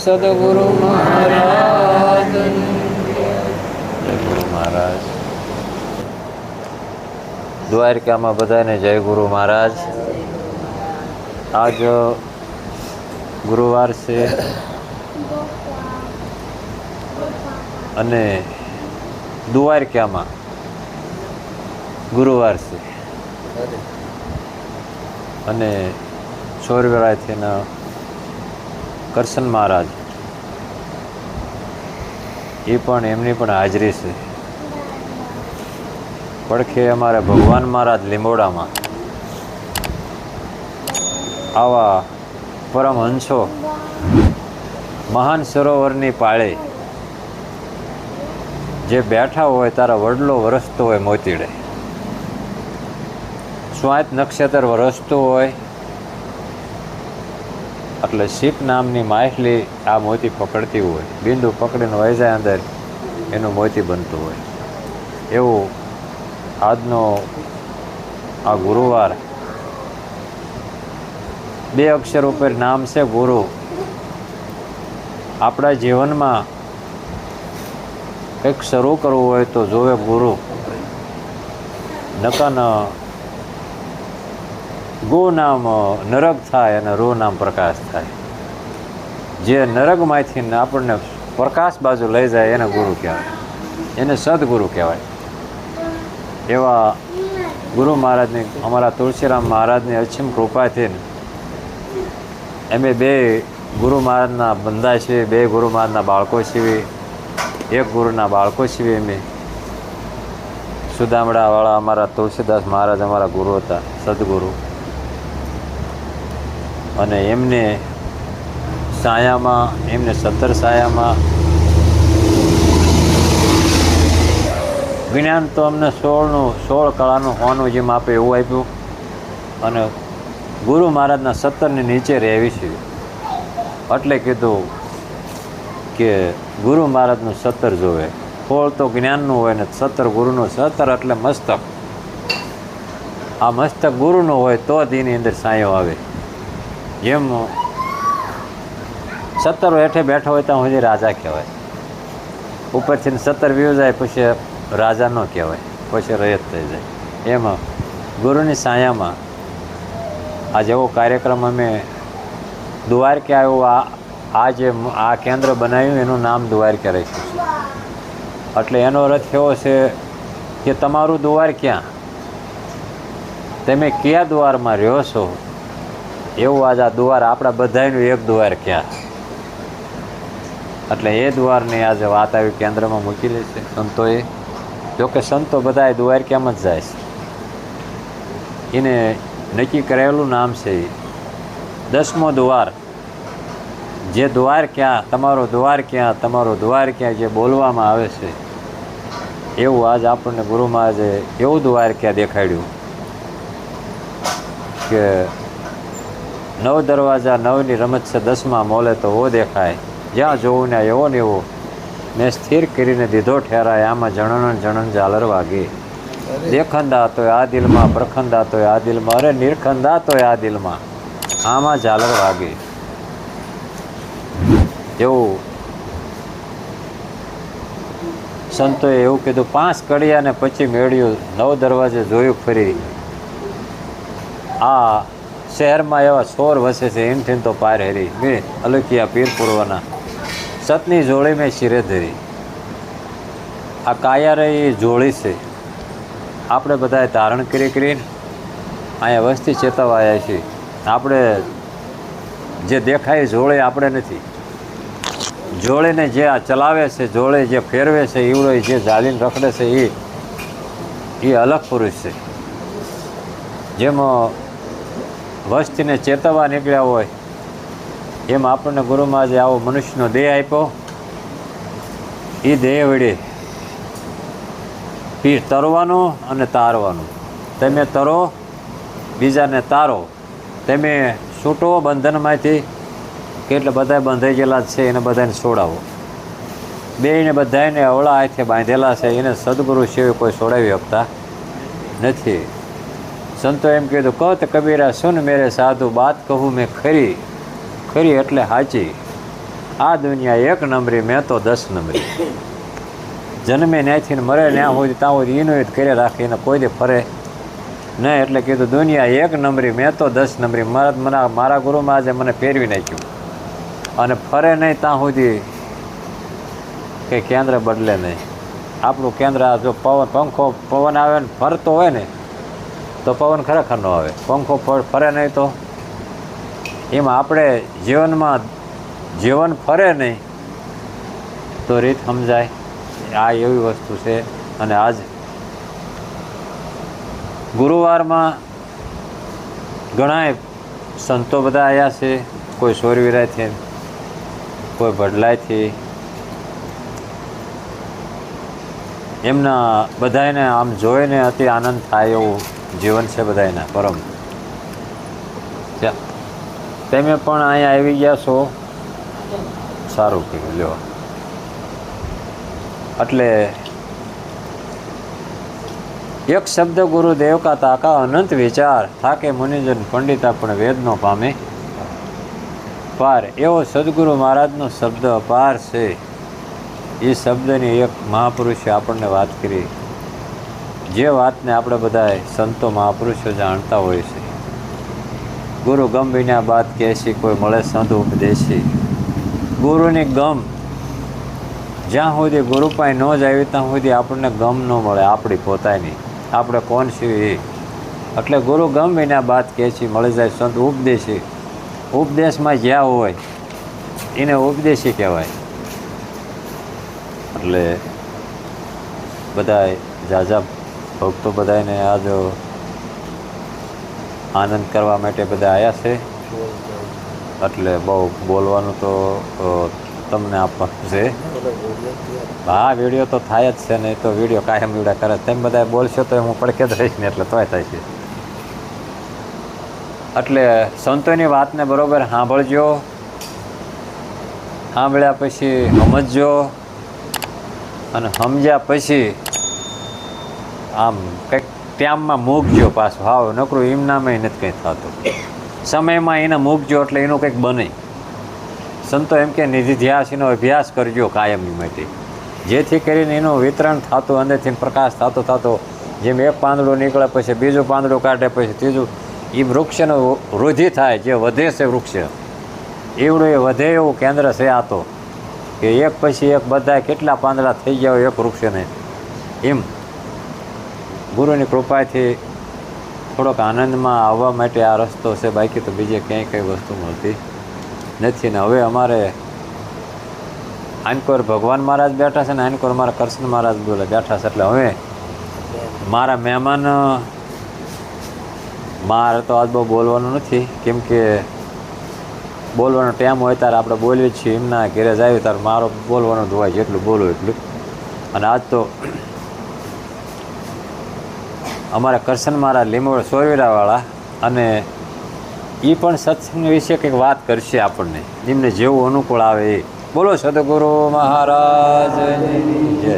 સદગુરુ મહારાજ. જય ગુરુ મહારાજ. દ્વારકામાં બધાને જય ગુરુ મહારાજ. આજ ગુરુવાર છે અને દ્વારકામાં ગુરુવાર છે અને ચોરવેળાથીના કરશન મહારાજ એ પણ એમની પણ હાજરી છે. પડખે અમારે ભગવાન મહારાજ લીંબોડામાં આવા પરમહંસો મહાન સરોવરની પાળે જે બેઠા હોય તારા વડલો વરસતો હોય મોતીડે, સ્વાત નક્ષત્ર વરસતું હોય એટલે શીપ નામની માછલી આ મોતી પકડતી હોય, બિંદુ પકડીને વહી જાય અંદર એનું મોતી બનતું હોય. એવું આજનો આ ગુરુવાર 2 અક્ષર ઉપર નામ છે ગુરુ. આપણા જીવનમાં કંઈક શરૂ કરવું હોય તો જોવે ગુરુ. નકન ગો નામ નરક થાય અને રૂ નામ પ્રકાશ થાય. જે નરકમાંથી આપણને પ્રકાશ બાજુ લઈ જાય એને ગુરુ કહેવાય, એને સદગુરુ કહેવાય. એવા ગુરુ મહારાજની, અમારા તુલસીરામ મહારાજની અસીમ કૃપાથી અમે 2 ગુરુ મહારાજના બંદા છીએ, 2 ગુરુ મહારાજના બાળકો છીએ, 1 ગુરુના બાળકો છીએ. અમે સુદામડાવાળા અમારા તુલસીદાસ મહારાજ અમારા ગુરુ હતા, સદગુરુ. અને એમને સાયામાં, એમને 17 સાયામાં જ્ઞાન તો અમને 16 કળાનું હોવાનું જેમ આપે એવું આપ્યું. અને ગુરુ મહારાજના 17ની નીચે રહેવી છે એટલે કીધું કે ગુરુ મહારાજનું 17 જોવે. 16 તો જ્ઞાનનું હોય ને 17 ગુરુનું. 17 એટલે મસ્તક. આ મસ્તક ગુરુનું હોય તો જ એની અંદર સાયો આવે. જેમ 17 હેઠે બેઠા હોય ત્યાં સુધી રાજા કહેવાય, ઉપરથી 17 વ્યૂ જાય પછી રાજા ન કહેવાય, પછી રયત થઈ જાય. એમાં ગુરુની સાયામાં આ જેવો કાર્યક્રમ અમે દ્વારકા આવ્યો, આ જે આ કેન્દ્ર બનાવ્યું એનું નામ દ્વારકા રાખ્યું છે. એટલે એનો અર્થ એવો છે કે તમારું દ્વાર ક્યાં, તમે કયા દ્વારમાં રહ્યો છો, એવું આજ આ દ્વાર આપણા બધાનું એક દ્વાર ક્યાં. એટલે એ દ્વારની આજે વાત આવી કેન્દ્રમાં મૂકેલી છે સંતોએ. જોકે સંતો બધા દ્વારકામાં જ જાય છે. એને નક્કી કરેલું નામ છે 10મો દ્વાર. જે દ્વાર ક્યાં, તમારો દ્વાર ક્યાં, તમારો દ્વાર ક્યાં જે બોલવામાં આવે છે એવું આજ આપણને ગુરુ મહારાજે એવું દ્વાર ક્યાં દેખાડ્યું કે 9 દરવાજા 9ની રમત છે 10મા મોલે તો ઓ દેખાય, જ્યાં જોવું ને એવો ને એવો મેં સ્થિર કરીને દીધો ઠેરાય, આમાં જણન જણન ઝાલર વાગે. દેખંદા તોય આ દિલમાં, પ્રખંદા તોય આ દિલમાં, અરે નિરખંદા તોય આ દિલમાં, આમાં ઝાલર વાગે. એવું સંતોએ એવું કીધું. 5 કડિયા ને પછી મેળ્યું, 9 દરવાજે જોયું ફરી. આ શહેરમાં એવા ચોર વસે છે એમથી તો પાર હરી. મેં અલખિયા પીર પૂર્વના સતની જોડી મેં શિરે ધરી. આ કાયા એ જોડી છે આપણે બધાએ ધારણ કરીને અહીંયા વસ્તી ચેતવવા આવ્યા છીએ. આપણે જે દેખાય જોડે આપણે નથી, જોડેને જે આ ચલાવે છે, જોડે જે ફેરવે છે, ઈવડો જે ઝાલીને રખડે છે એ અલગ પુરુષ છે. જેમાં વસ્તીને ચેતવવા નીકળ્યા હોય એમ આપણને ગુરુ મહારાજે આવો મનુષ્યનો દેહ આપ્યો. એ દેહ વડે પીર તરવાનું અને તારવાનું. તમે તરો, બીજાને તારો. તમે છૂટો બંધનમાંથી, કેટલે બધા બંધાઈ ગયેલા છે એને બધાને છોડાવો. બેયને બધાને અવળા હાથે બાંધેલા છે એને સદગુરુ સિવાય કોઈ છોડાવી શકતા નથી. સંતો એમ કીધું, કહત કબીરા સુન મેરે સાધુ, બાત કહું મેં ખરી, ખરી એટલે સાચી. આ દુનિયા એક નંબરી, મેં તો 10 નંબરી. જન્મે ન્યાયથી ને મરે ત્યાં સુધી ત્યાં સુધી એનું એ કરે રાખે, એને કોઈ દે ફરે નહીં. એટલે કીધું દુનિયા એક નંબરી, મેં તો 10 નંબરી. મારા ગુરુમાં આજે મને ફેરવી નાખ્યું. અને ફરે નહીં ત્યાં સુધી કંઈ કેન્દ્ર બદલે નહીં. આપણું કેન્દ્ર આ જો પંખો પવન આવે ને ફરતો હોય ને તો પવન ખરેખર ન આવે. પંખો ફરે નહીં તો એમાં આપણે જીવન ફરે નહીં તો રીત સમજાય. આ એવી વસ્તુ છે. અને આજ ગુરુવારમાં ઘણાય સંતો બધા આવ્યા છે, કોઈ સોરવીરાથી, કોઈ ભડલાઈથી. એમના બધાને આમ જોઈને અતિ આનંદ થાય એવું જીવન છે બધાના પરમ. તમે પણ અહીંયા આવી ગયા છો, સારું કહેવાય. લ્યો એટલે એક શબ્દ ગુરુદેવ કા તાકા અનંત વિચાર, થાકે મુનિજન પંડિતા પણ વેદ નો પામે પાર. એવો સદગુરુ મહારાજનો શબ્દ અપાર છે. એ શબ્દની એક મહાપુરુષે આપણને વાત કરી, જે વાતને આપણે બધા સંતો મહાપુરુષો જાણતા હોય છે. ગુરુ ગમ વિના બાત કહેશી, કોઈ મળે સંત ઉપદેશી. ગુરુની ગમ જ્યાં સુધી ગુરુ પાસે ન જાય ત્યાં સુધી આપણને ગમ ન મળે, આપણી પોતાની. આપણે કોણ છીએ? એટલે ગુરુ ગમ વિના બાત કહેશી, મળી જાય સંત ઉપદેશી. ઉપદેશમાં જ્યાં હોય એને ઉપદેશી કહેવાય. એટલે બધાય ઝાઝા ભક્તો બધાને આજ આનંદ કરવા માટે બધા આવ્યા છે. એટલે બહુ બોલવાનું તો તમને આપવાનું છે. હા, વિડીયો તો થાય જ છે, નહીં તો વિડીયો કાયમ વિડીયો કરે. તેમ બધા બોલશો તો હું પડકે જ રહીશ ને, એટલે તોય થાય છે. એટલે સંતોની વાતને બરાબર સાંભળજો, સાંભળ્યા પછી સમજજો, અને સમજ્યા પછી આમ કંઈક ટાઈમમાં મૂકજો પાછું. હાવ નકરું એમનામાં નથી કંઈ થતું. સમયમાં એને મૂકજો એટલે એનું કંઈક બને. સંતો એમ કે નિધિધ્યાસીનો અભ્યાસ કરજો કાયમની માટે, જેથી કરીને એનું વિતરણ થતું, અંદરથી પ્રકાશ થતો જેમ એક પાંદડું નીકળે પછી બીજું પાંદડું કાઢે પછી ત્રીજું, એ વૃક્ષનો વૃદ્ધિ થાય. જે વધે છે વૃક્ષ એવડું એ વધે એવું કેન્દ્ર છે આ તો, કે એક પછી એક બધા કેટલા પાંદડા થઈ ગયા હોય એક વૃક્ષને. એમ ગુરુની કૃપાથી થોડોક આનંદમાં આવવા માટે આ રસ્તો છે. બાકી તો બીજે ક્યાંય કંઈ વસ્તુ મળતી નથી. ને હવે અમારે આનકોર ભગવાન મહારાજ બેઠા છે ને આનકોર મારા કૃષ્ણ મહારાજ બોલે બેઠા છે. એટલે હવે મારા મહેમાન મારે તો આજ બહુ બોલવાનું નથી, કેમ કે બોલવાનો ટાઈમ હોય ત્યારે આપણે બોલીએ છીએ. એમના ઘેરે જાય ત્યારે મારો બોલવાનું જ હોય, જેટલું બોલું એટલું. અને આજ તો અમારા કૃષ્ણ મહારાજ લીંબોળ સોરવીરાવાળા, અને એ પણ સત્સંગ વિશે કંઈક વાત કરશે આપણને, જેમને જેવું અનુકૂળ આવે એ. બોલો સદગુરુ મહારાજની જય.